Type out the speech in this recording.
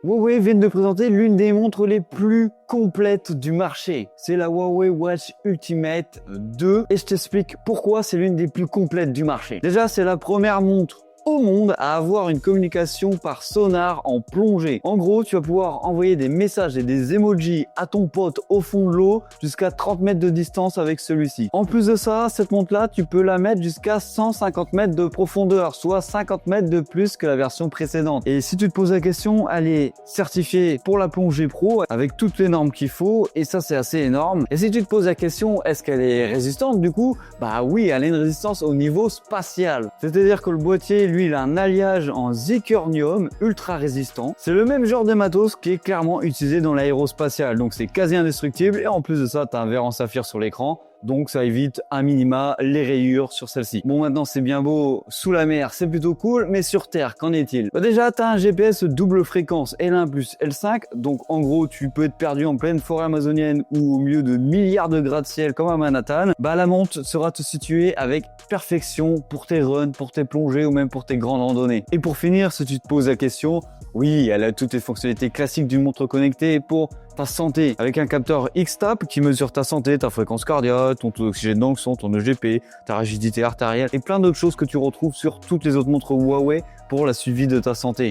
Huawei vient de présenter l'une des montres les plus complètes du marché. C'est la Huawei Watch Ultimate 2 et je t'explique pourquoi c'est l'une des plus complètes du marché. Déjà, c'est la première montre au monde à avoir une communication par sonar en plongée. En gros, tu vas pouvoir envoyer des messages et des emojis à ton pote au fond de l'eau jusqu'à 30 mètres de distance avec celui-ci. En plus de ça, cette montre-là, tu peux la mettre jusqu'à 150 mètres de profondeur, soit 50 mètres de plus que la version précédente. Et si tu te poses la question, elle est certifiée pour la plongée pro avec toutes les normes qu'il faut et ça, c'est assez énorme. Et si tu te poses la question, est-ce qu'elle est résistante du coup? Bah oui, elle a une résistance au niveau spatial. C'est-à-dire que le boîtier, lui, il a un alliage en zirconium ultra résistant. C'est le même genre de matos qui est clairement utilisé dans l'aérospatial, donc c'est quasi indestructible et en plus de ça, tu as un verre en saphir sur l'écran. Donc ça évite à minima les rayures sur celle-ci. Bon, maintenant c'est bien beau, sous la mer c'est plutôt cool, mais sur terre, qu'en est-il? Bah déjà, tu as un GPS double fréquence L1 plus L5, donc en gros tu peux être perdu en pleine forêt amazonienne ou au milieu de milliards de gratte-ciel comme à Manhattan. Bah la montre sera te situer avec perfection pour tes runs, pour tes plongées ou même pour tes grandes randonnées. Et pour finir, si tu te poses la question, oui, elle a toutes les fonctionnalités classiques d'une montre connectée pour ta santé, avec un capteur X-Tap qui mesure ta santé, ta fréquence cardiaque, ton taux d'oxygène dans le sang, ton EGP, ta rigidité artérielle et plein d'autres choses que tu retrouves sur toutes les autres montres Huawei pour la suivi de ta santé.